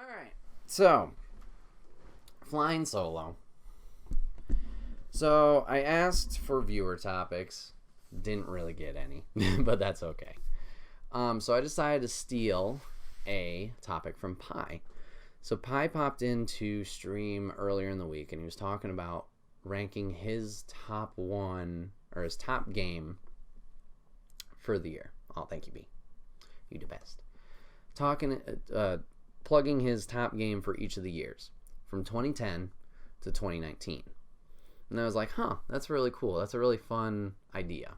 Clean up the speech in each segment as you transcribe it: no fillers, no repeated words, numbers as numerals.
Alright, so, flying solo. So, I asked for viewer topics. Didn't really get any, but that's okay. So I decided to steal a topic from Pi. So Pi popped into stream earlier in the week, and he was talking about ranking his top one, or his top game for the year. Oh, thank you, B. You the best. Plugging his top game for each of the years, from 2010 to 2019. And I was like, that's really cool. That's a really fun idea.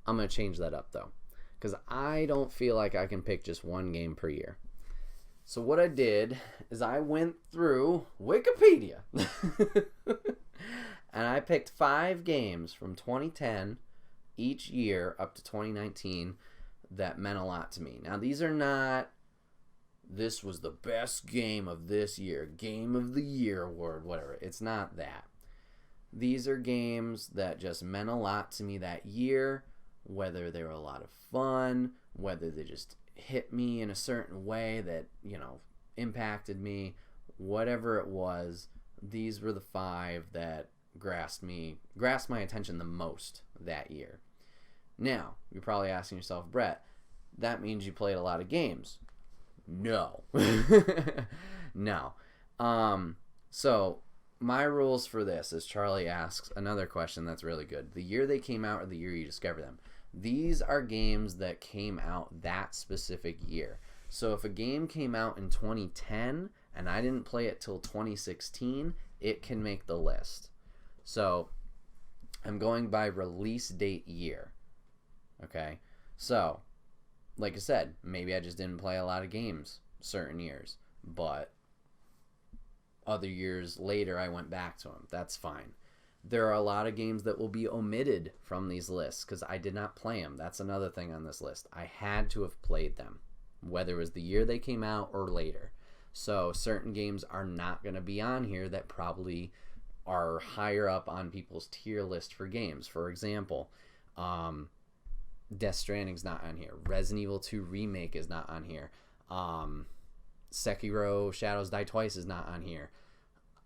I'm going to change that up, though, because I don't feel like I can pick just one game per year. So what I did is I went through Wikipedia, and I picked 5 games from 2010 each year up to 2019 that meant a lot to me. Now, these are not, this was the best game of this year, Game of the Year award, whatever. It's not that. These are games that just meant a lot to me that year, whether they were a lot of fun, whether they just hit me in a certain way that, impacted me, whatever it was. These were the 5 that grasped my attention the most that year. Now, you're probably asking yourself, Bret, that means you played a lot of games. No. No. So, my rules for this is Charlie asks another question that's really good. The year they came out or the year you discover them. These are games that came out that specific year. So if a game came out in 2010 and I didn't play it till 2016, it can make the list. So I'm going by release date year. Okay? So, like I said, maybe I just didn't play a lot of games certain years, but other years later I went back to them. That's fine. There are a lot of games that will be omitted from these lists because I did not play them. That's another thing on this list. I had to have played them, whether it was the year they came out or later. So certain games are not going to be on here that probably are higher up on people's tier list for games. For example, Death Stranding's not on here. Resident Evil 2 Remake is not on here. Sekiro Shadows Die Twice is not on here.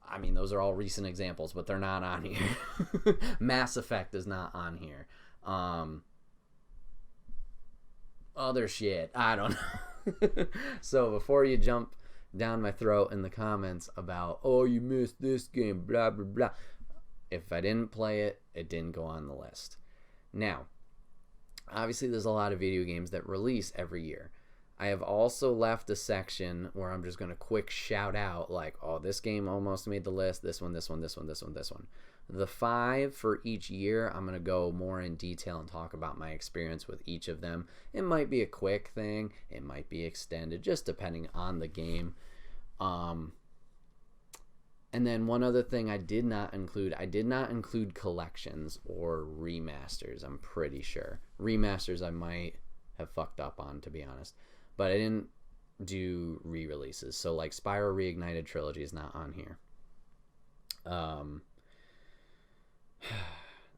I mean, those are all recent examples, but they're not on here. Mass Effect is not on here. Other shit, I don't know. So before you jump down my throat in the comments about, oh, you missed this game, blah, blah, blah. If I didn't play it, it didn't go on the list. Now, obviously there's a lot of video games that release every year. I have also left a section where I'm just going to quick shout out like, oh, this game almost made the list, this one, this one, this one, this one, this one. The 5 for each year, I'm going to go more in detail and talk about my experience with each of them. It might be a quick thing. It might be extended, just depending on the game. And then one other thing I did not include collections or remasters, I'm pretty sure. Remasters I might have fucked up on, to be honest. But I didn't do re-releases. So, like, Spyro Reignited Trilogy is not on here. I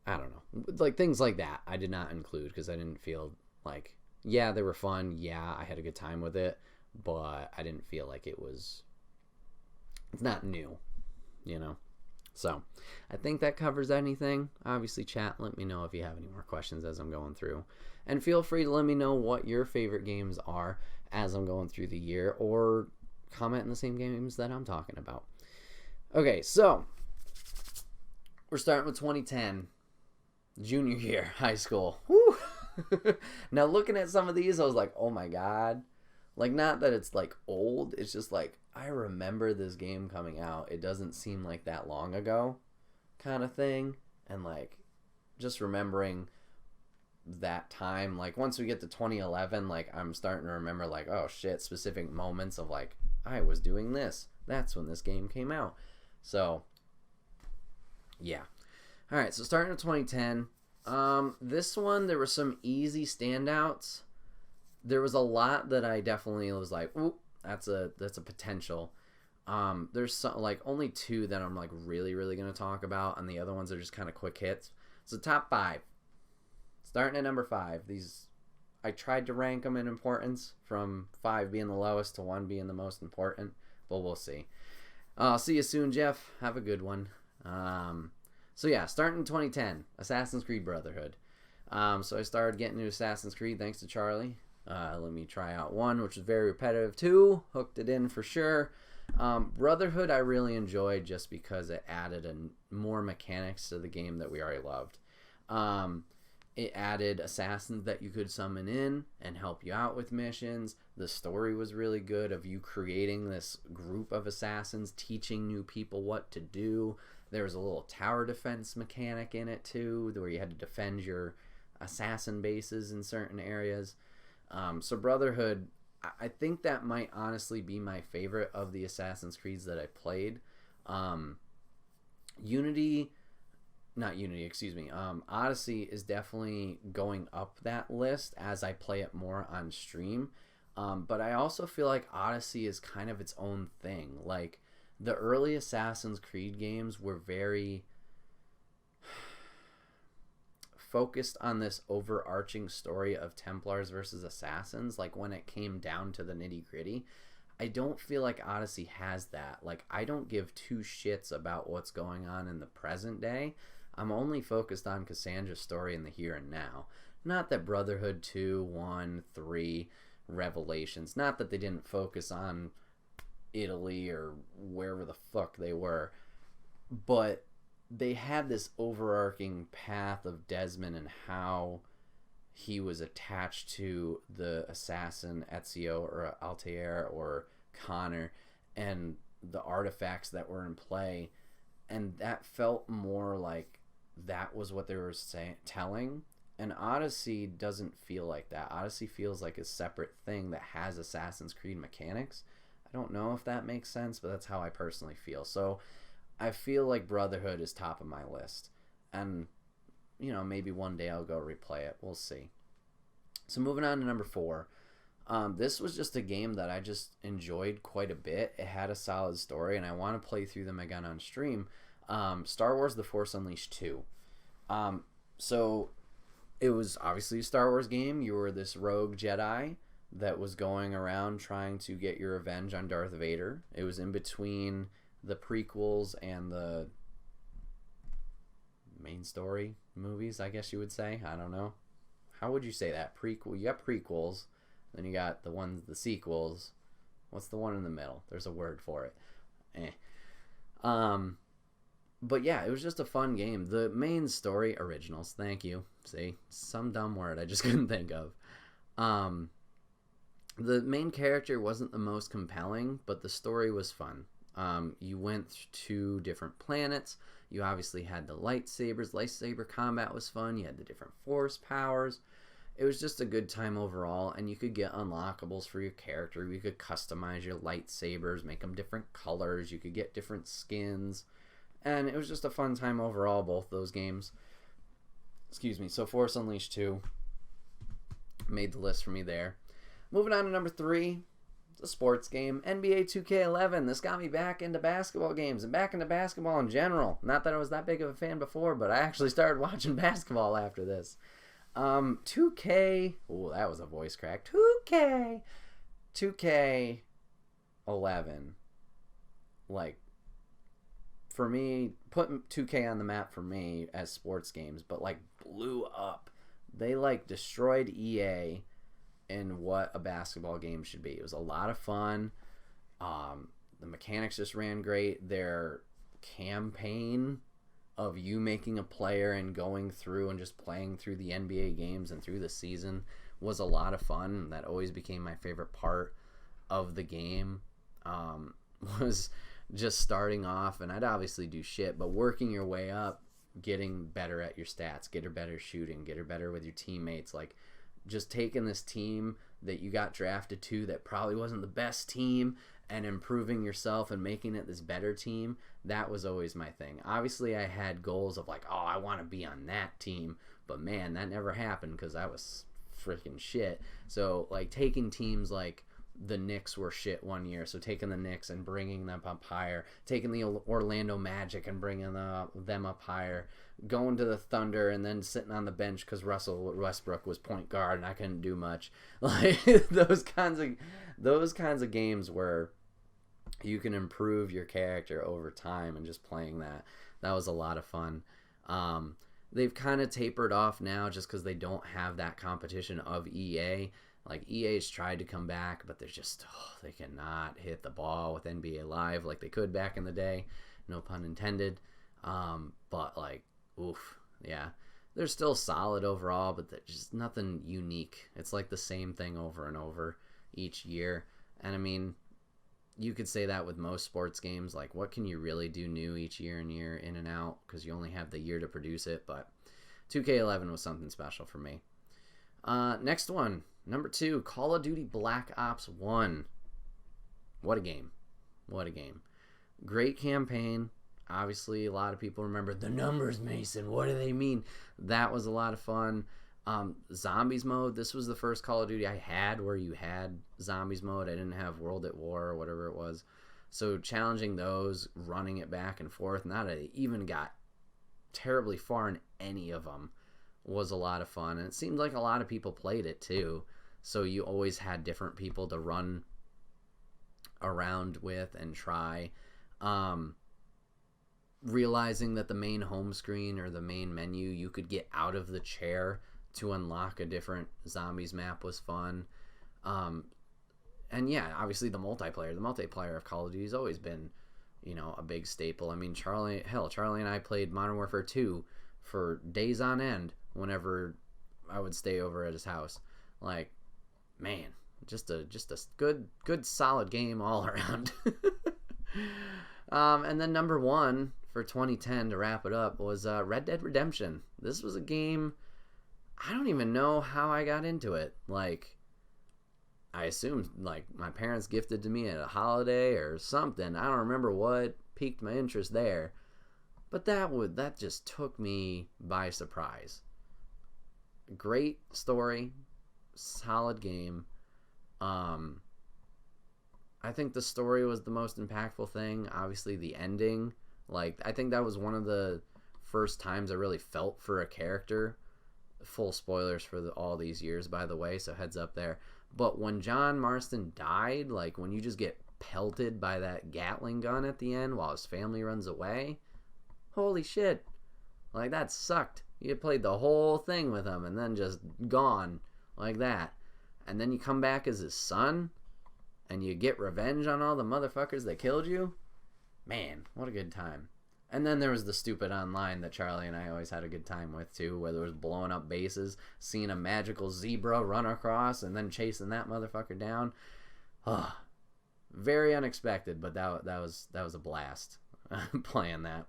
don't know. Like, things like that I did not include because I didn't feel like, yeah, they were fun. Yeah, I had a good time with it. But I didn't feel like it's not new, So, I think that covers anything. Obviously, chat, let me know if you have any more questions as I'm going through. And feel free to let me know what your favorite games are as I'm going through the year, or comment in the same games that I'm talking about. Okay, so we're starting with 2010, junior year, high school. Woo! Now, looking at some of these, I was like, oh my god. Like, not that it's, like, old. It's just, like, I remember this game coming out. It doesn't seem like that long ago kind of thing. And, like, just remembering that time. Like, once we get to 2011, like, I'm starting to remember, like, oh, shit, specific moments of, like, I was doing this. That's when this game came out. So, yeah. All right, so starting with 2010. This one, there were some easy standouts. There was a lot that I definitely was like, ooh, that's a potential. There's some, like, only 2 that I'm, like, really, really going to talk about, and the other ones are just kind of quick hits. So top 5. Starting at number 5. These, I tried to rank them in importance, from 5 being the lowest to 1 being the most important, but we'll see. I'll see you soon, Jeff. Have a good one. So yeah, starting in 2010, Assassin's Creed Brotherhood. So I started getting into Assassin's Creed thanks to Charlie. Let me try out 1, which was very repetitive. 2, hooked it in for sure. Brotherhood I really enjoyed just because it added more mechanics to the game that we already loved. It added assassins that you could summon in and help you out with missions. The story was really good of you creating this group of assassins, teaching new people what to do. There was a little tower defense mechanic in it too, where you had to defend your assassin bases in certain areas. So Brotherhood, I think that might honestly be my favorite of the Assassin's Creeds that I played. Odyssey is definitely going up that list as I play it more on stream. But I also feel like Odyssey is kind of its own thing. Like, the early Assassin's Creed games were very focused on this overarching story of Templars versus Assassins. Like, when it came down to the nitty-gritty, I don't feel like Odyssey has that. Like, I don't give two shits about what's going on in the present day. I'm only focused on Cassandra's story in the here and now. Not that Brotherhood 2, 1, 3, Revelations, not that they didn't focus on Italy or wherever the fuck they were, but they had this overarching path of Desmond and how he was attached to the assassin Ezio or Altair or Connor and the artifacts that were in play, and that felt more like that was what they were telling. And Odyssey doesn't feel like that. Odyssey feels like a separate thing that has Assassin's Creed mechanics. I don't know if that makes sense, but that's how I personally feel. So I feel like Brotherhood is top of my list. And, you know, maybe one day I'll go replay it. We'll see. So moving on to number 4. This was just a game that I just enjoyed quite a bit. It had a solid story, and I want to play through them again on stream. Star Wars The Force Unleashed 2. So it was obviously a Star Wars game. You were this rogue Jedi that was going around trying to get your revenge on Darth Vader. It was in between the prequels and the main story movies, I guess you would say. I don't know. How would you say that? Prequel. You got prequels, then you got the sequels. What's the one in the middle? There's a word for it. But yeah, it was just a fun game. The main story, originals, thank you. See, some dumb word I just couldn't think of. The main character wasn't the most compelling, but the story was fun. You went to different planets. You obviously had the lightsabers. Lightsaber combat was fun. You had the different force powers. It was just a good time overall, and you could get unlockables for your character. You could customize your lightsabers, make them different colors. You could get different skins. And it was just a fun time overall, both those games. Excuse me. So Force Unleashed 2 made the list for me there. Moving on to number 3, it's a sports game, NBA 2K11. This got me back into basketball games and back into basketball in general. Not that I was that big of a fan before, but I actually started watching basketball after this. 2K, oh, that was a voice crack. 2K11. Like, for me, putting 2K on the map for me as sports games, but like blew up. They like destroyed EA in what a basketball game should be. It was a lot of fun. The mechanics just ran great. Their campaign of you making a player and going through and just playing through the NBA games and through the season was a lot of fun. That always became my favorite part of the game. Was just starting off, and I'd obviously do shit, but working your way up, getting better at your stats, get her better shooting, get her better with your teammates, like just taking this team that you got drafted to that probably wasn't the best team and improving yourself and making it this better team. That was always my thing. Obviously I had goals of like, oh, I want to be on that team, but man, that never happened because I was freaking shit. So like taking teams like the Knicks were shit one year, so taking the Knicks and bringing them up higher, taking the Orlando Magic and bringing them up higher, going to the Thunder and then sitting on the bench because Russell Westbrook was point guard and I couldn't do much. Like those kinds of games where you can improve your character over time and just playing that was a lot of fun. They've kind of tapered off now just because they don't have that competition of EA. Like, EA's tried to come back, but they're just, they cannot hit the ball with NBA Live like they could back in the day. No pun intended. But, like, oof, yeah. They're still solid overall, but they're just nothing unique. It's like the same thing over and over each year. And, I mean, you could say that with most sports games. Like, what can you really do new each year and year in and out? Because you only have the year to produce it. But 2K11 was something special for me. Next one. Number 2, Call of Duty Black Ops 1. What a game. What a game. Great campaign. Obviously, a lot of people remember the numbers, Mason. What do they mean? That was a lot of fun. Zombies mode. This was the first Call of Duty I had where you had Zombies mode. I didn't have World at War or whatever it was. So challenging those, running it back and forth, not that I even got terribly far in any of them, was a lot of fun. And it seemed like a lot of people played it too. So you always had different people to run around with and try. Realizing that the main home screen or the main menu, you could get out of the chair to unlock a different zombies map was fun. And yeah, obviously the multiplayer of Call of Duty has always been, a big staple. I mean, Charlie and I played Modern Warfare 2 for days on end whenever I would stay over at his house. Like, man, just a good solid game all around. And then number 1 for 2010 to wrap it up was Red Dead Redemption. This was a game, I don't even know how I got into it. Like, I assume like my parents gifted to me at a holiday or something. I don't remember what piqued my interest there, but that just took me by surprise. Great story, solid game. I think the story was the most impactful thing. Obviously, the ending. Like, I think that was one of the first times I really felt for a character. Full spoilers for all these years, by the way, so heads up there. But when John Marston died, like, when you just get pelted by that Gatling gun at the end while his family runs away, holy shit. Like, that sucked. You played the whole thing with him and then just gone like that. And then you come back as his son and you get revenge on all the motherfuckers that killed you. Man, what a good time. And then there was the stupid online that Charlie and I always had a good time with too, whether it was blowing up bases, seeing a magical zebra run across and then chasing that motherfucker down. Oh, very unexpected, but that was a blast playing that.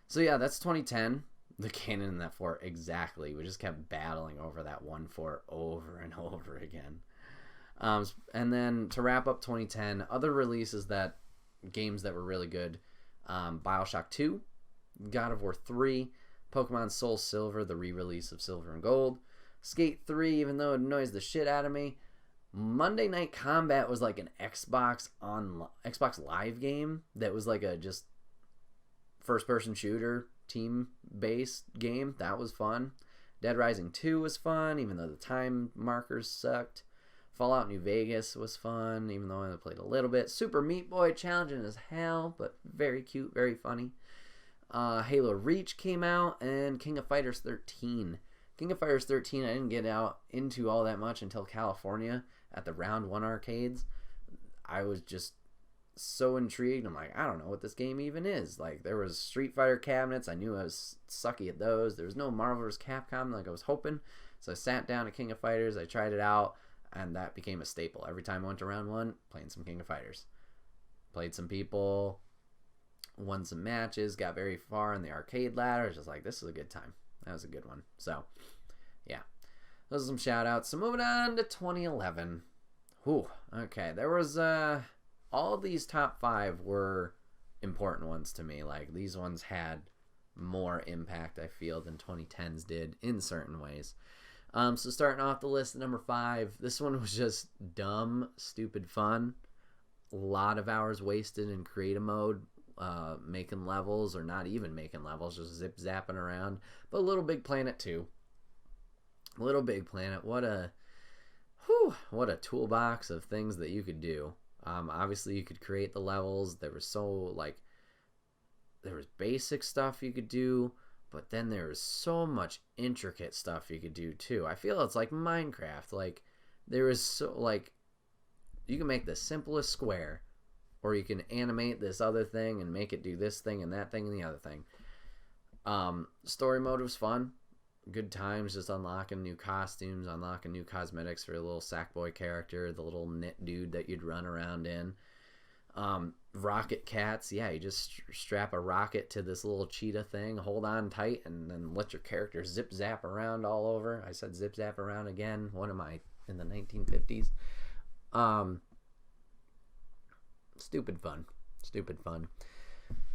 So yeah, that's 2010. The cannon in that fort, exactly. We just kept battling over that one fort over and over again. And then to wrap up 2010, other releases games that were really good. BioShock 2, God of War 3, Pokemon Soul Silver, the re-release of Silver and Gold, Skate 3, even though it annoys the shit out of me. Monday Night Combat was like an Xbox Live game that was like a just first-person shooter, team-based game. That was fun. Dead Rising 2 was fun, even though the time markers sucked. Fallout New Vegas was fun, even though I only played a little bit. Super Meat Boy, challenging as hell, but very cute, very funny. Halo Reach came out, and King of Fighters 13. King of Fighters 13, I didn't get out into all that much until California at the Round 1 arcades. I was just so intrigued. I'm like, I don't know what this game even is. Like, there was Street Fighter cabinets. I knew I was sucky at those. There was no Marvel vs. Capcom like I was hoping. So I sat down at King of Fighters. I tried it out. And that became a staple. Every time I went to round 1, playing some King of Fighters. Played some people, won some matches, got very far in the arcade ladder. I was just like, this is a good time. That was a good one. So, yeah. Those are some shout outs. So moving on to 2011. Whew. Okay. There was, all these top 5 were important ones to me. Like, these ones had more impact, I feel, than 2010s did in certain ways. So starting off the list at number 5, this one was just dumb, stupid fun. A lot of hours wasted in creative mode, making levels, or not even making levels, just zip zapping around. But Little Big Planet 2. Little Big Planet, what a toolbox of things that you could do. Obviously, you could create the levels. There was basic stuff you could do, but then there was so much intricate stuff you could do too. I feel it's like Minecraft. Like there is you can make the simplest square, or you can animate this other thing and make it do this thing and that thing and the other thing. Story mode was fun. Good times, just unlocking new costumes, unlocking new cosmetics for a little Sackboy character, the little knit dude that you'd run around in. Rocket cats, yeah, you just strap a rocket to this little cheetah thing, hold on tight, and then let your character zip zap around all over. I said zip zap around again. What am I, in the 1950s? Stupid fun.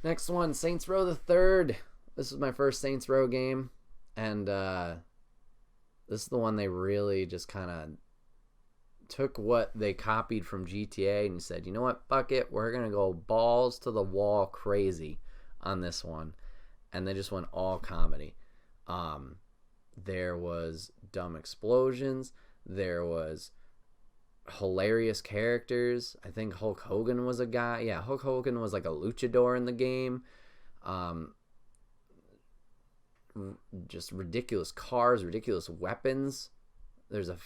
Next one, Saints Row the Third. This was my first Saints Row game, and this is the one they really just kind of took what they copied from GTA and said, you know what, fuck it, we're gonna go balls to the wall crazy on this one. And they just went all comedy. There was dumb explosions, there was hilarious characters. I think Hulk Hogan was a guy. Yeah, Hulk Hogan was like a luchador in the game. Just ridiculous cars, ridiculous weapons. There's a,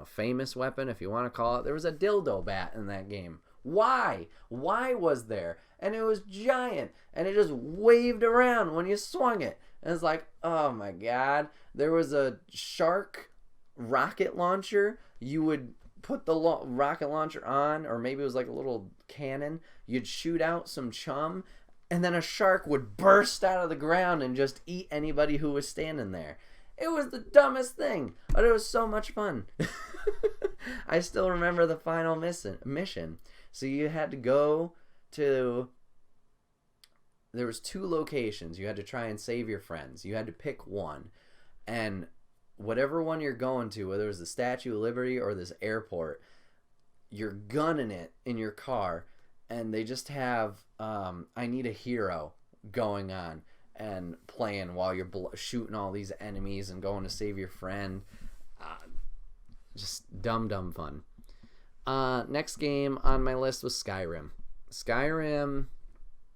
famous weapon, if you want to call it. There was a dildo bat in that game. Why? Why was there? And it was giant, and it just waved around when you swung it. And it's like, oh my god. There was a shark rocket launcher. You would put the rocket launcher on, or maybe it was like a little cannon. You'd shoot out some chum, and then a shark would burst out of the ground and just eat anybody who was standing there. It was the dumbest thing, but it was so much fun. I still remember the final mission. So you had to go to... There was 2 locations. You had to try and save your friends. You had to pick one. And whatever one you're going to, whether it was the Statue of Liberty or this airport, you're gunning it in your car. And they just have I Need a Hero going on and playing while you're shooting all these enemies and going to save your friend. Just dumb fun. Next game on my list was Skyrim. Skyrim,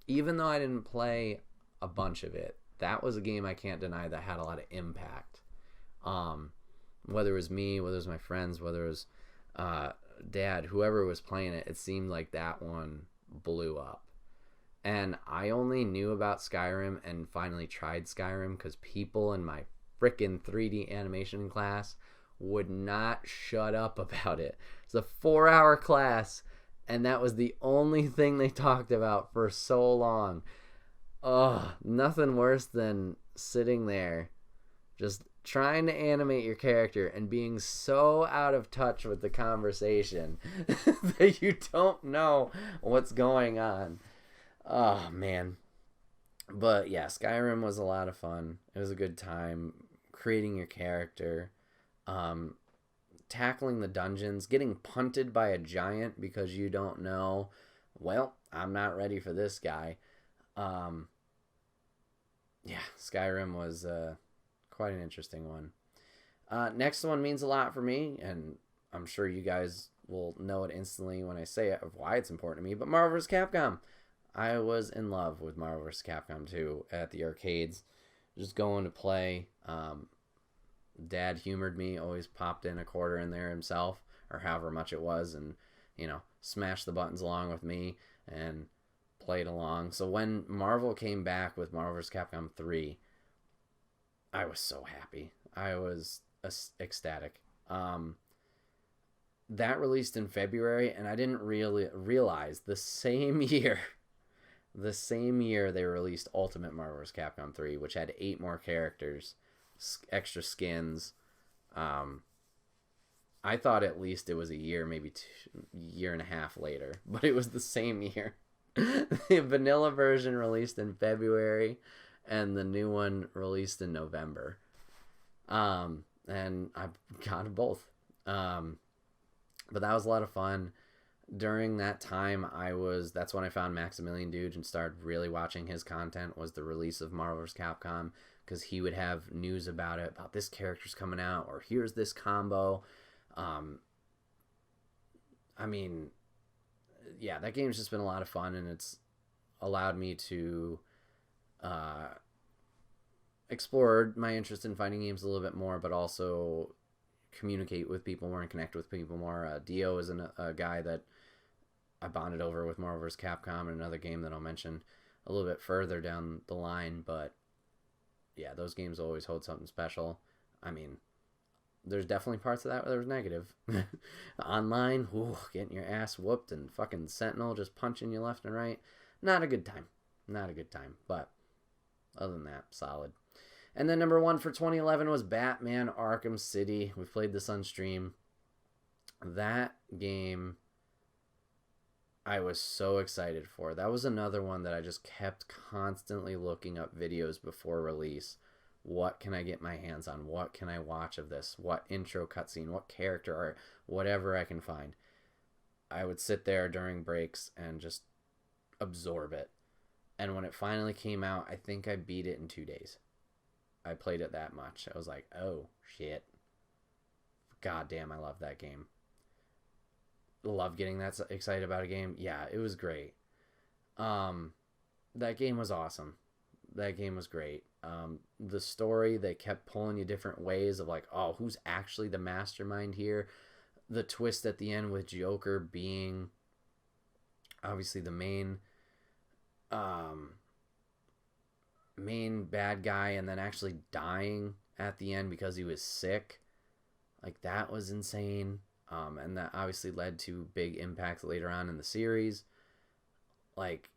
even though I didn't play a bunch of it, that was a game I can't deny that had a lot of impact. Whether it was me, whether it was my friends, whether it was Dad, whoever was playing it, it seemed like that one blew up. And I only knew about Skyrim and finally tried Skyrim because people in my frickin' 3D animation class would not shut up about it. It's a 4-hour class, and that was the only thing they talked about for so long. Oh, nothing worse than sitting there just trying to animate your character and being so out of touch with the conversation that you don't know what's going on. Oh, man. But yeah, Skyrim was a lot of fun. It was a good time creating your character, tackling the dungeons, getting punted by a giant because you don't know, well, I'm not ready for this guy. Yeah, Skyrim was quite an interesting one. Next one means a lot for me, and I'm sure you guys will know it instantly when I say it of why it's important to me, but Marvel vs. Capcom. I was in love with Marvel vs. Capcom 2 at the arcades. Just going to play. Dad humored me, always popped in a quarter in there himself, or however much it was, and, smashed the buttons along with me and played along. So when Marvel came back with Marvel vs. Capcom 3, I was so happy. I was ecstatic. That released in February, and I didn't really realize the same year they released Ultimate Marvel vs. Capcom 3, which had 8 more characters, extra skins. I thought at least it was a year, maybe year and a half later, but it was the same year. The vanilla version released in February, and the new one released in November. and I've gotten both. But that was a lot of fun. During that time, that's when I found Maximilian Doge and started really watching his content. Was the release of Marvel vs. Capcom, because he would have news about it, about this character's coming out, or here's this combo. I mean, yeah, that game's just been a lot of fun, and it's allowed me to explore my interest in fighting games a little bit more, but also communicate with people more and connect with people more. Dio is a guy that I bonded over with Marvel vs. Capcom, and another game that I'll mention a little bit further down the line. But yeah, those games always hold something special. I mean, there's definitely parts of that where there was negative. Online, getting your ass whooped and fucking Sentinel just punching you left and right. Not a good time. Not a good time. But other than that, solid. And then number 1 for 2011 was Batman Arkham City. We played this on stream. That game I was so excited for. That was another one that I just kept constantly looking up videos before release. What can I get my hands on? What can I watch of this? What intro cutscene? What character or whatever I can find. I would sit there during breaks and just absorb it. And when it finally came out, I think I beat it in 2 days. I played it that much. I was like, oh, shit. God damn, I love that game. Love getting that excited about a game. Yeah, it was great. That game was awesome. That game was great. The story, they kept pulling you different ways of like, oh, who's actually the mastermind here? The twist at the end with Joker being obviously the main bad guy, and then actually dying at the end because he was sick. Like, that was insane. And that obviously led to big impacts later on in the series. Like,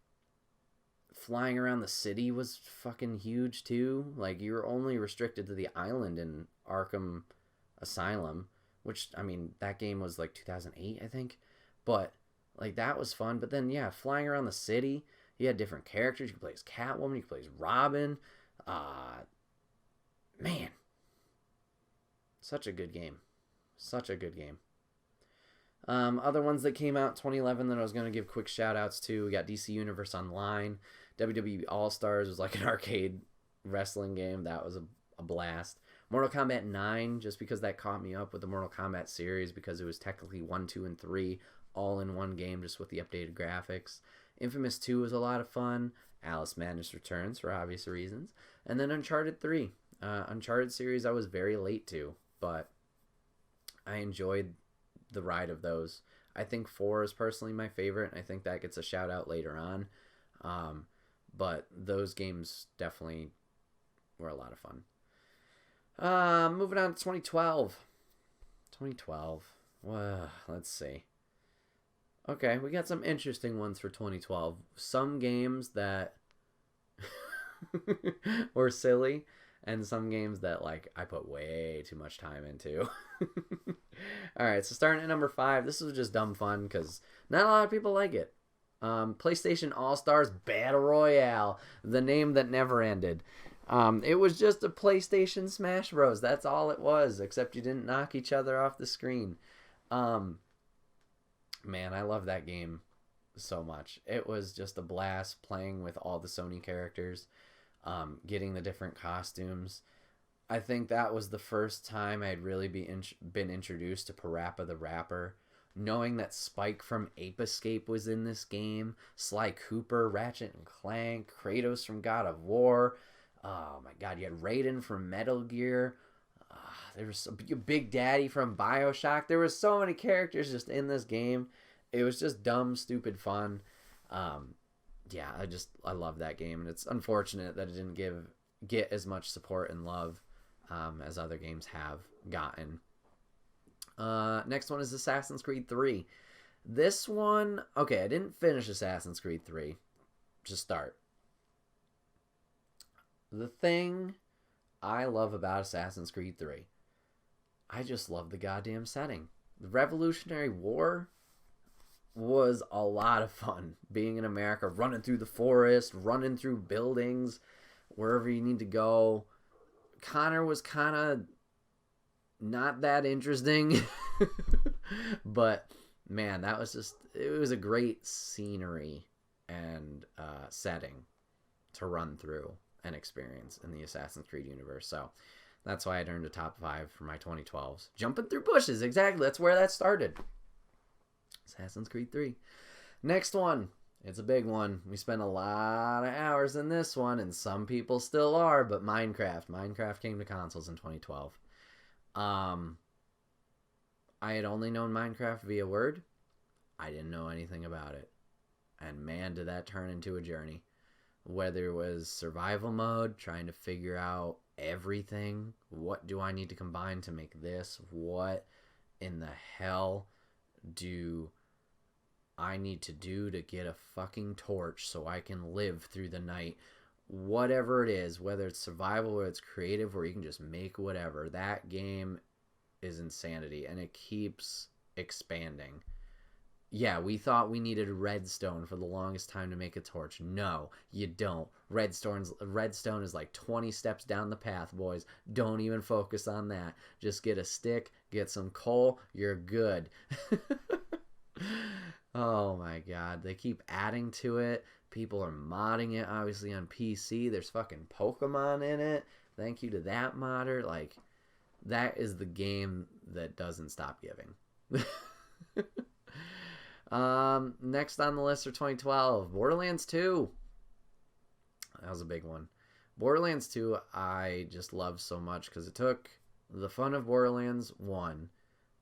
flying around the city was fucking huge too. Like, you were only restricted to the island in Arkham Asylum, which, I mean, that game was like 2008, I think. But, like, that was fun. But then, yeah, flying around the city, you had different characters. You could play as Catwoman, you could play as Robin. Man. Such a good game. Such a good game. Other ones that came out in 2011 that I was going to give quick shout outs to. We got DC Universe Online. WWE All-Stars was like an arcade wrestling game. That was a blast. Mortal Kombat 9, just because that caught me up with the Mortal Kombat series, because it was technically 1, 2, and 3 all in one game, just with the updated graphics. Infamous 2 was a lot of fun. Alice Madness Returns, for obvious reasons. And then Uncharted 3. Uncharted series I was very late to, but I enjoyed the ride of those. I think 4 is personally my favorite, and I think that gets a shout out later on. But those games definitely were a lot of fun. Moving on to 2012. 2012. Well, let's see. Okay, we got some interesting ones for 2012. Some games that were silly, and some games that, like, I put way too much time into. Alright, so starting at number 5. This was just dumb fun, because not a lot of people like it. PlayStation All-Stars Battle Royale. The name that never ended. It was just a PlayStation Smash Bros. That's all it was, except you didn't knock each other off the screen. Man, I love that game so much. It was just a blast playing with all the Sony characters, getting the different costumes. I think that was the first time I'd really been introduced to Parappa the Rapper. Knowing that Spike from Ape Escape was in this game, Sly Cooper, Ratchet and Clank, Kratos from God of War. Oh my god, you had Raiden from Metal Gear. There was Big Daddy from BioShock. There were so many characters just in this game. It was just dumb, stupid fun. Yeah, I love that game, and it's unfortunate that it didn't get as much support and love as other games have gotten. Next one is Assassin's Creed 3. This one, okay, I didn't finish Assassin's Creed 3 to start. The thing I love about Assassin's Creed 3, I just love the goddamn setting. The Revolutionary War was a lot of fun. Being in America, running through the forest, running through buildings, wherever you need to go. Connor was kind of not that interesting. But man, it was a great scenery and setting to run through and experience in the Assassin's Creed universe. So that's why I earned a top 5 for my 2012s. Jumping through bushes, exactly. That's where that started. Assassin's Creed 3. Next one. It's a big one. We spent a lot of hours in this one, and some people still are, but Minecraft. Minecraft came to consoles in 2012. I had only known Minecraft via word. I didn't know anything about it. And man, did that turn into a journey. Whether it was survival mode, trying to figure out everything. What do I need to combine to make this? What in the hell do I need to do to get a fucking torch so I can live through the night? Whatever it is, whether it's survival or it's creative where you can just make whatever, that game is insanity, and it keeps expanding. Yeah, we thought we needed redstone for the longest time to make a torch. No, you don't. Redstone is like 20 steps down the path, boys. Don't even focus on that. Just get a stick, get some coal, you're good. Oh my god, they keep adding to it. People are modding it, obviously, on PC. There's fucking Pokemon in it. Thank you to that modder. Like, that is the game that doesn't stop giving. Next on the list for 2012, Borderlands 2. That was a big one. Borderlands 2, I just love so much because it took the fun of Borderlands 1,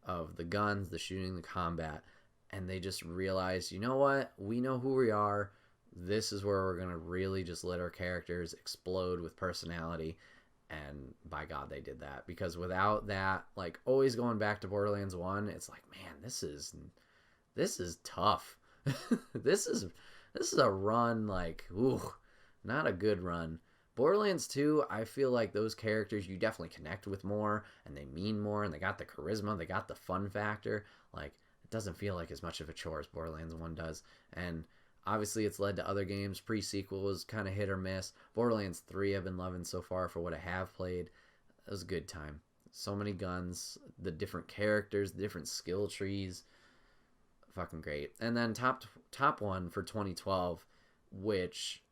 of the guns, the shooting, the combat, and they just realized, you know what? We know who we are. This is where we're going to really just let our characters explode with personality. And by God, they did that. Because without that, like, always going back to Borderlands 1, it's like, man, this is tough. This is a run, like, ooh, not a good run. Borderlands 2, I feel like those characters you definitely connect with more, and they mean more, and they got the charisma, they got the fun factor. Like, it doesn't feel like as much of a chore as Borderlands 1 does. And obviously it's led to other games. Pre-sequel was kind of hit or miss. Borderlands 3 I've been loving so far for what I have played. It was a good time. So many guns, the different characters, the different skill trees. Fucking great. And then top one for 2012, which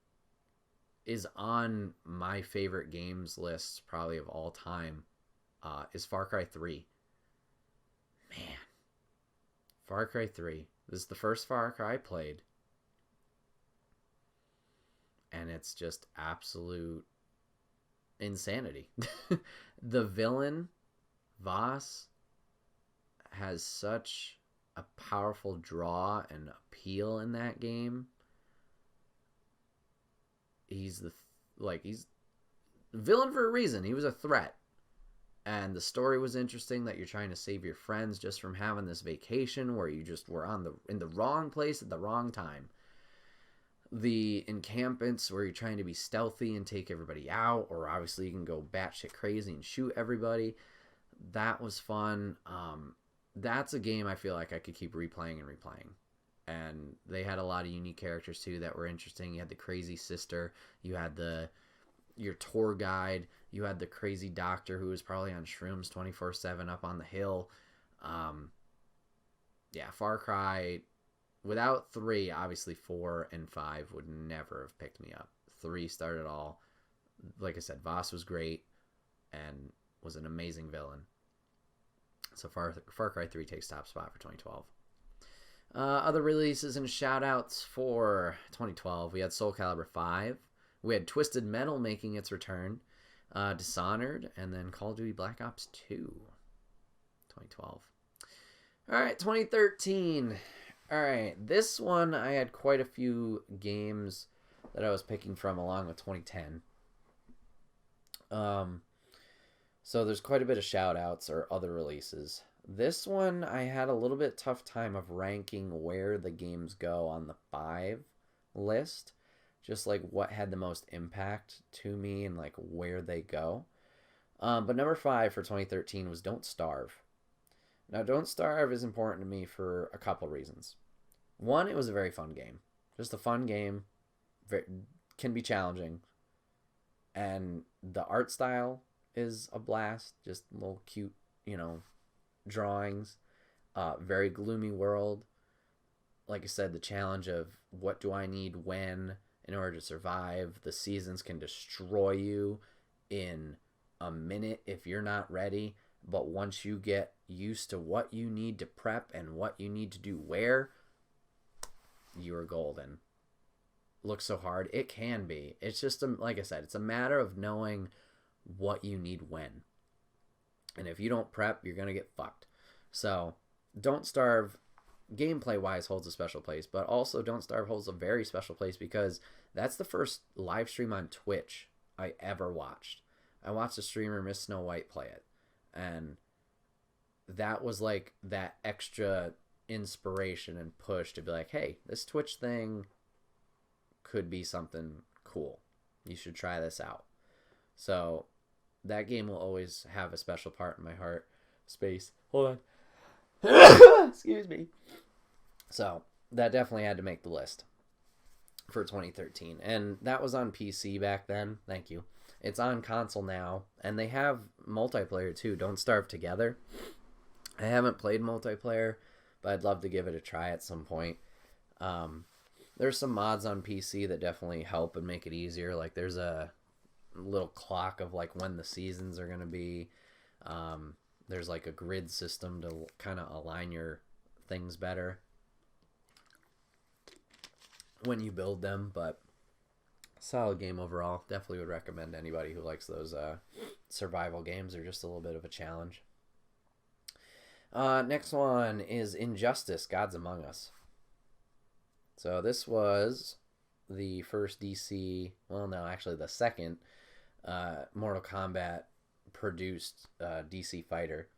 is on my favorite games list probably of all time, is Far Cry 3. Man. Far Cry 3. This is the first Far Cry I played. And it's just absolute insanity. The villain, Voss, has such a powerful draw and appeal in that game. He's the villain for a reason. He was a threat. And the story was interesting, that you're trying to save your friends just from having this vacation where you just were in the wrong place at the wrong time. The encampments where you're trying to be stealthy and take everybody out, or obviously you can go batshit crazy and shoot everybody. That was fun. That's a game I feel like I could keep replaying and replaying. And they had a lot of unique characters too that were interesting. You had the crazy sister, you had your tour guide, you had the crazy doctor who was probably on shrooms 24/7 up on the hill. Yeah, Far Cry, without 3, obviously 4 and 5 would never have picked me up. 3 started all. Like I said, Voss was great and was an amazing villain. So Far Cry 3 takes top spot for 2012. Other releases and shout-outs for 2012. We had Soul Calibur 5. We had Twisted Metal making its return. Dishonored. And then Call of Duty Black Ops 2. 2012. Alright, 2013. Alright, this one I had quite a few games that I was picking from along with 2010. So there's quite a bit of shout-outs or other releases. This one I had a little bit tough time of ranking where the games go on the 5 list. Just like what had the most impact to me and like where they go. But number 5 for 2013 was Don't Starve. Now, Don't Starve is important to me for a couple reasons. One, it was a very fun game. Just a fun game. Can be challenging. And the art style is a blast. Just little cute drawings. Very gloomy world. Like I said, the challenge of what do I need when in order to survive. The seasons can destroy you in a minute if you're not ready. But once you get used to what you need to prep and what you need to do where, you are golden. Looks so hard. It can be. It's just, like I said, it's a matter of knowing what you need when. And if you don't prep, you're going to get fucked. So, Don't Starve, gameplay-wise, holds a special place. But also, Don't Starve holds a very special place because that's the first live stream on Twitch I ever watched. I watched a streamer, Miss Snow White, play it. And that was like that extra inspiration and push to be like, hey, this Twitch thing could be something cool. You should try this out. So that game will always have a special part in my heart space. Hold on. Excuse me. So that definitely had to make the list for 2013. And that was on PC back then. Thank you. It's on console now. And they have multiplayer too. Don't Starve Together. I haven't played multiplayer, but I'd love to give it a try at some point. There's some mods on PC that definitely help and make it easier. Like there's a little clock of like when the seasons are going to be. There's like a grid system to kind of align your things better when you build them. But solid game overall. Definitely would recommend anybody who likes those survival games. They're just a little bit of a challenge. Next one is Injustice: Gods Among Us. So this was the first DC, well, no, actually the second Mortal Kombat produced DC fighter.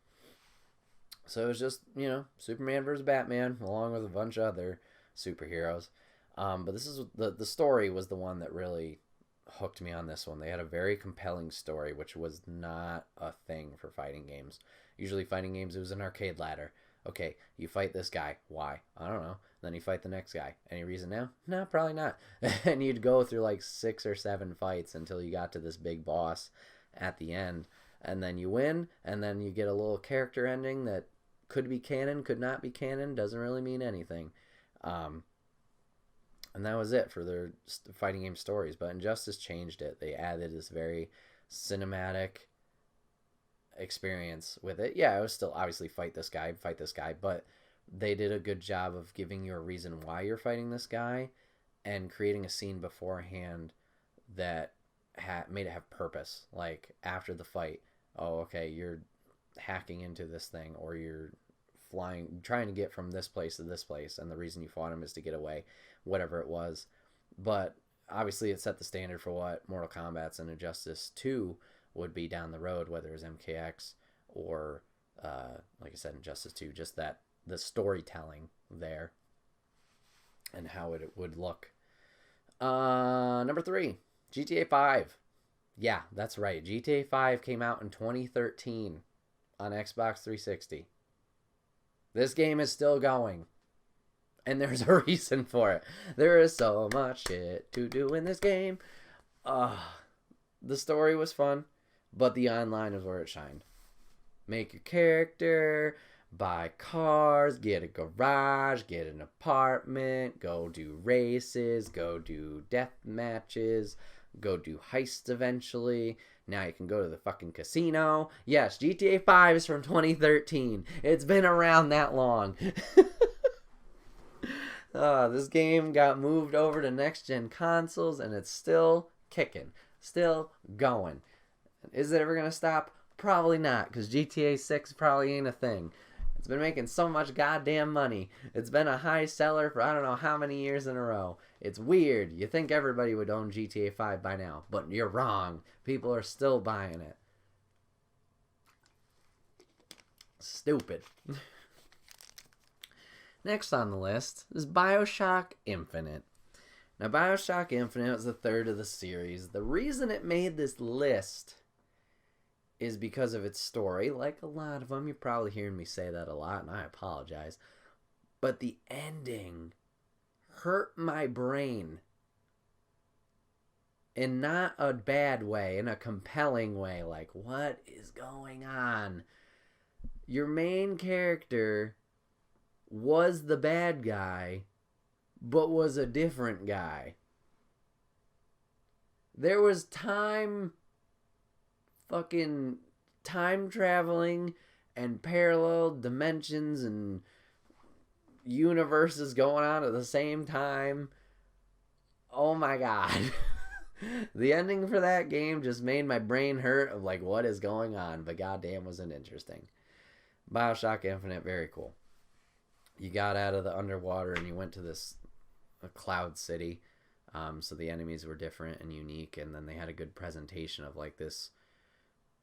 So it was just, Superman versus Batman, along with a bunch of other superheroes. But this is the story was the one that really hooked me on this one. They had a very compelling story, which was not a thing for fighting games. Usually fighting games, it was an arcade ladder. Okay, you fight this guy. Why? I don't know. Then you fight the next guy. Any reason now? No, probably not. And you'd go through like 6 or 7 fights until you got to this big boss at the end. And then you win, and then you get a little character ending that could be canon, could not be canon, doesn't really mean anything. And that was it for their fighting game stories. But Injustice changed it. They added this very cinematic experience with it. Yeah, it was still obviously fight this guy, but they did a good job of giving you a reason why you're fighting this guy and creating a scene beforehand that made it have purpose. Like after the fight, oh, okay, you're hacking into this thing, or you're trying to get from this place to this place, and the reason you fought him is to get away, whatever it was. But obviously it set the standard for what Mortal Kombat's and Injustice 2 would be down the road, whether it was MKX or like I said, Injustice 2, just that the storytelling there and how it would look. Number 3, GTA 5. Yeah, that's right. GTA 5 came out in 2013 on Xbox 360. This game is still going. And there's a reason for it. There is so much shit to do in this game. The story was fun, but the online is where it shined. Make your character, buy cars, get a garage, get an apartment, go do races, go do death matches, go do heists eventually. Now you can go to the fucking casino. Yes, GTA 5 is from 2013. It's been around that long. This game got moved over to next-gen consoles, and it's still kicking, still going. Is it ever going to stop? Probably not, because GTA 6 probably ain't a thing. It's been making so much goddamn money. It's been a high seller for I don't know how many years in a row. It's weird. You think everybody would own GTA 5 by now, but you're wrong. People are still buying it. Stupid. Next on the list is BioShock Infinite. Now, BioShock Infinite was the third of the series. The reason it made this list is because of its story. Like a lot of them, you're probably hearing me say that a lot, and I apologize. But the ending hurt my brain. In not a bad way, in a compelling way. Like, what is going on? your main character was the bad guy, but was a different guy. There was fucking time traveling and parallel dimensions and universes going on at the same time. Oh my god. The ending for that game just made my brain hurt of like what is going on, but goddamn was it interesting. BioShock Infinite, very cool. You got out of the underwater and you went to a cloud city. So the enemies were different and unique, and then they had a good presentation of like this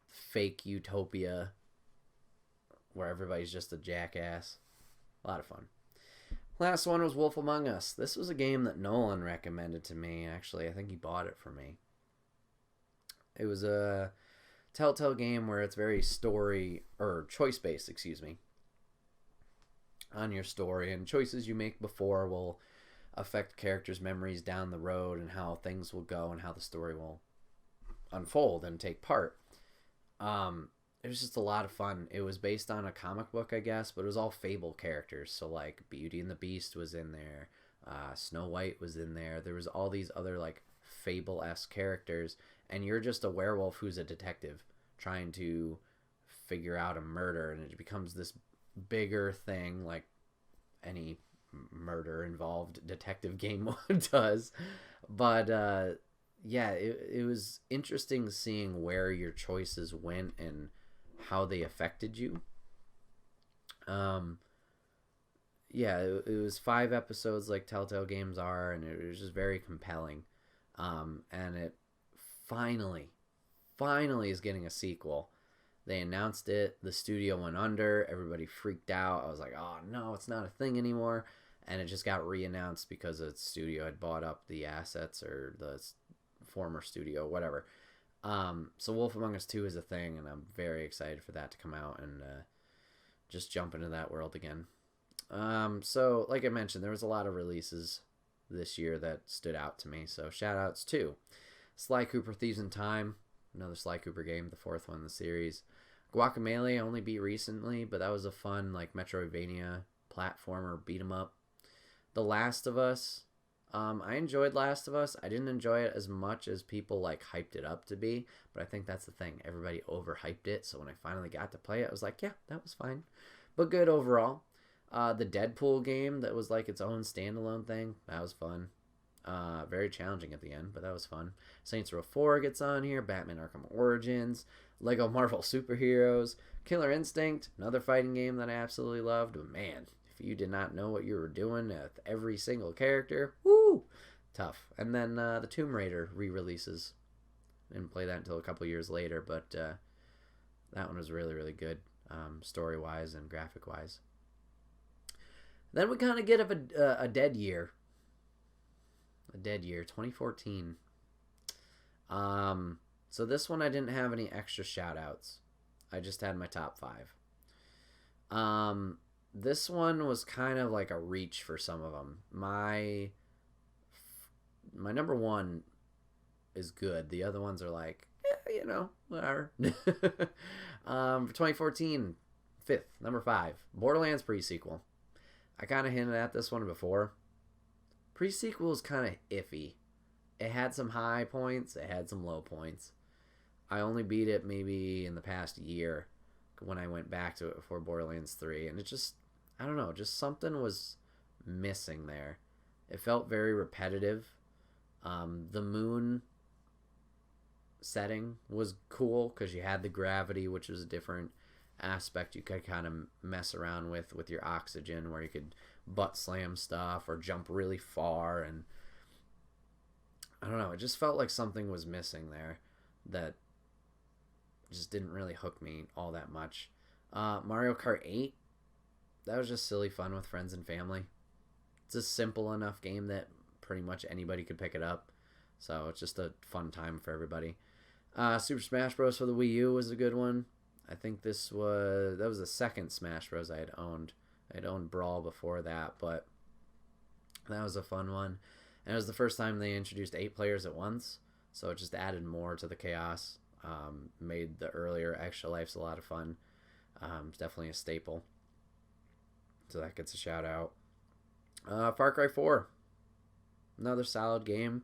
fake utopia where everybody's just a jackass. A lot of fun. Last one was Wolf Among Us. This was a game that Nolan recommended to me, actually. I think he bought it for me. It was a Telltale game where it's very choice-based, on your story, and choices you make before will affect characters' memories down the road and how things will go and how the story will unfold and take part. It was just a lot of fun. It was based on a comic book, I guess, but it was all Fable characters. So, like, Beauty and the Beast was in there. Snow White was in there. There was all these other, like, Fable-esque characters. And you're just a werewolf who's a detective trying to figure out a murder. And it becomes this bigger thing, like any murder-involved detective game does. But, yeah, it was interesting seeing where your choices went and how they affected you. Yeah, it was 5 episodes like Telltale games are, and it was just very compelling. And it finally is getting a sequel. They announced it, the studio went under, everybody freaked out. I was like, oh no, it's not a thing anymore. And it just got re-announced because the studio had bought up the assets, or the former studio, whatever. So Wolf Among Us 2 is a thing, and I'm very excited for that to come out and just jump into that world again. So, like I mentioned, there was a lot of releases this year that stood out to me. So, shout-outs to Sly Cooper Thieves in Time, another Sly Cooper game, the 4th one in the series. Guacamelee I only beat recently, but that was a fun, like, Metroidvania platformer beat-em-up. The Last of Us. I enjoyed Last of Us. I didn't enjoy it as much as people like hyped it up to be, but I think that's the thing. Everybody overhyped it, so when I finally got to play it, I was like, yeah, that was fine. But good overall. The Deadpool game that was like its own standalone thing, that was fun. Very challenging at the end, but that was fun. Saints Row 4 gets on here. Batman Arkham Origins. Lego Marvel Superheroes. Killer Instinct, another fighting game that I absolutely loved. But man, if you did not know what you were doing with every single character, woo, tough. And then the Tomb Raider re-releases. Didn't play that until a couple years later, but that one was really, really good, story-wise and graphic-wise. Then we kind of get a dead year. A dead year, 2014. So this one I didn't have any extra shout-outs. I just had my top 5. This one was kind of like a reach for some of them. My number 1 is good. The other ones are like, whatever. For 2014, 5th, number 5, Borderlands pre-sequel. I kind of hinted at this one before. Pre-sequel is kind of iffy. It had some high points. It had some low points. I only beat it maybe in the past year when I went back to it before Borderlands 3. And it just, I don't know, just something was missing there. It felt very repetitive. The moon setting was cool because you had the gravity, which was a different aspect you could kind of mess around with your oxygen, where you could butt slam stuff or jump really far. And I don't know, it just felt like something was missing there that just didn't really hook me all that much. Mario Kart 8, that was just silly fun with friends and family. It's a simple enough game that pretty much anybody could pick it up, so it's just a fun time for everybody. Super Smash Bros. For the Wii U was a good one. I think that was the second Smash Bros. I had owned. I had owned Brawl before that, but that was a fun one. And it was the first time they introduced 8 players at once, so it just added more to the chaos. Made the earlier Extra Lives a lot of fun. It's definitely a staple. So that gets a shout out. Far Cry 4. Another solid game.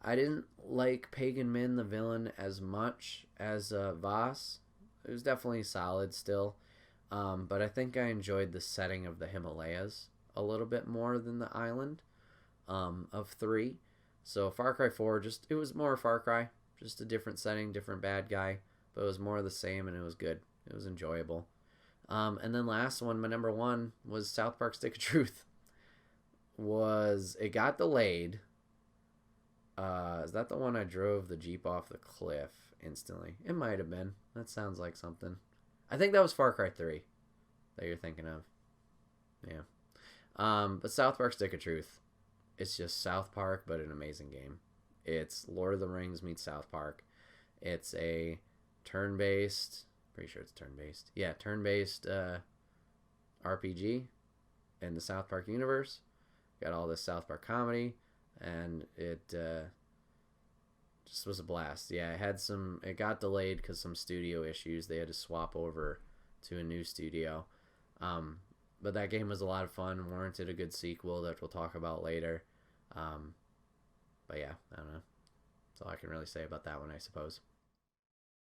I didn't like Pagan Min, the villain, as much as Voss. It was definitely solid still. But I think I enjoyed the setting of the Himalayas a little bit more than the island of 3. So Far Cry 4, it was more Far Cry. Just a different setting, different bad guy. But it was more of the same, and it was good. It was enjoyable. And then last one, my number 1, was South Park Stick of Truth. It got delayed. Is that the one I drove the Jeep off the cliff instantly? It might have been. That sounds like something. I think that was Far Cry 3 that you're thinking of. Yeah. But South Park Stick of Truth. It's just South Park, but an amazing game. It's Lord of the Rings meets South Park. It's a turn-based... Pretty sure it's turn-based. Yeah, turn-based RPG in the South Park universe. Got all this South Park comedy, and it just was a blast. Yeah, it got delayed because some studio issues. They had to swap over to a new studio. But that game was a lot of fun, warranted a good sequel that we'll talk about later. But yeah, I don't know. That's all I can really say about that one, I suppose.